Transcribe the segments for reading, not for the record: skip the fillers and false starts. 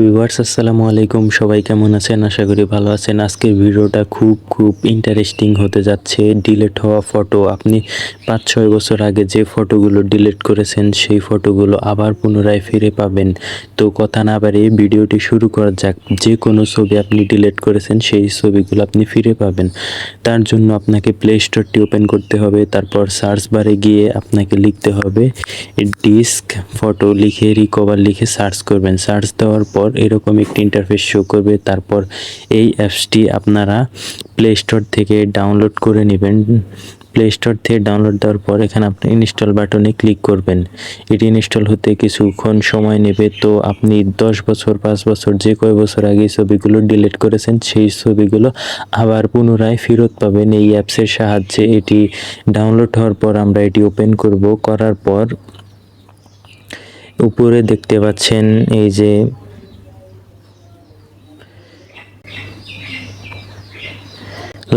Viewers আসসালামু আলাইকুম, সবাই কেমন আছেন? আশা করি ভালো আছেন। আজকের ভিডিওটা খুব ইন্টারেস্টিং হতে যাচ্ছে। ডিলিট হওয়া ফটো, আপনি 5-6 বছর আগে যে ফটোগুলো ডিলিট করেছেন সেই ফটোগুলো আবার পুনরায় ফিরে পাবেন। তো কথা না বাড়িয়ে ভিডিওটি শুরু করা যাক। যে কোনো ছবি আপনি ডিলিট করেছেন সেই ছবিগুলো আপনি ফিরে পাবেন। তার জন্য আপনাকে প্লে স্টোরটি ওপেন করতে হবে। তারপর সার্চ বারে গিয়ে আপনাকে লিখতে হবে ডিস্ক ফটো, লিখে রিকভার লিখে সার্চ করবেন। সার্চ দেওয়ার পর এরকম একটি ইন্টারফেস শো করবে। তারপর এই অ্যাপসটি আপনারা প্লে স্টোর থেকে ডাউনলোড করে নেবেন। প্লে স্টোর থেকে ডাউনলোড দেওয়ার পর এখানে আপনি ইনস্টল বাটনে ক্লিক করবেন। এটি ইনস্টল হতে কিছুক্ষণ সময় নেবে। তো আপনি 10 বছর 5 বছর যে কয় বছর আগে ছবিগুলো ডিলিট করেছেন সেই ছবিগুলো আবার পুনরায় ফেরত পাবেন এই অ্যাপসের সাহায্যে। এটি ডাউনলোড হওয়ার পর আমরা এটি ওপেন করব। করার পর উপরে দেখতে পাচ্ছেন এই যে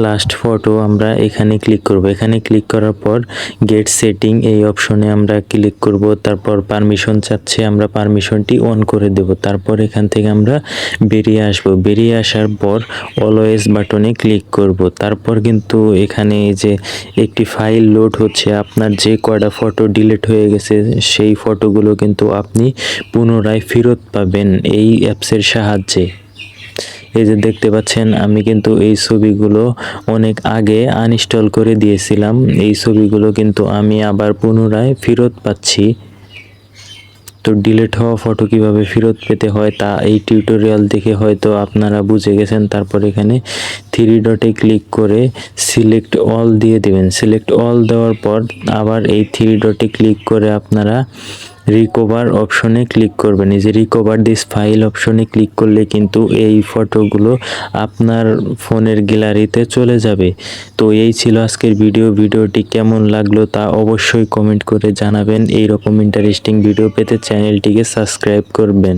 লাস্ট ফটো, আমরা এখানে ক্লিক করব। এখানে ক্লিক করার পর গেট সেটিং এই অপশনে আমরা ক্লিক করব। তারপর পারমিশন চাচ্ছে, আমরা পারমিশনটি অন করে দেব। তারপর এখান থেকে আমরা বেরিয়ে আসব। বেরিয়ে আসার পর অলওয়েজ বাটনে ক্লিক করব। তারপর কিন্তু এখানে এই যে একটি ফাইল লোড হচ্ছে। আপনার যে কয়টা ফটো ডিলিট হয়ে গেছে সেই ফটোগুলো কিন্তু আপনি পুনরায় ফেরত পাবেন এই অ্যাপসের সাহায্যে। এই যে দেখতে পাচ্ছেন আমি কিন্তু এই ছবিগুলো অনেক আগে আনইনস্টল করে দিয়েছিলাম। এই ছবিগুলো কিন্তু আমি আবার পুনরায় ফেরত পাচ্ছি। তো ডিলিট হওয়া ফটো কিভাবে ফেরত পেতে হয় তা এই টিউটোরিয়াল দেখে হয়তো আপনারা বুঝে গেছেন। তারপর এখানে 3 ডটে ক্লিক করে সিলেক্ট অল দিয়ে দিবেন। সিলেক্ট অল দেওয়ার পর আবার এই 3 ডটে ক্লিক করে আপনারা রিকভার অপশনে ক্লিক করবেন। এই যে রিকভার দিস ফাইল অপশনে ক্লিক করলে কিন্তু এই ফটোগুলো আপনার ফোনের গ্যালারিতে চলে যাবে। তো এই ছিল আজকের ভিডিওটি কেমন লাগলো তা অবশ্যই কমেন্ট করে জানাবেন। এই রকম ইন্টারেস্টিং ভিডিও পেতে চ্যানেলটিকে সাবস্ক্রাইব করবেন।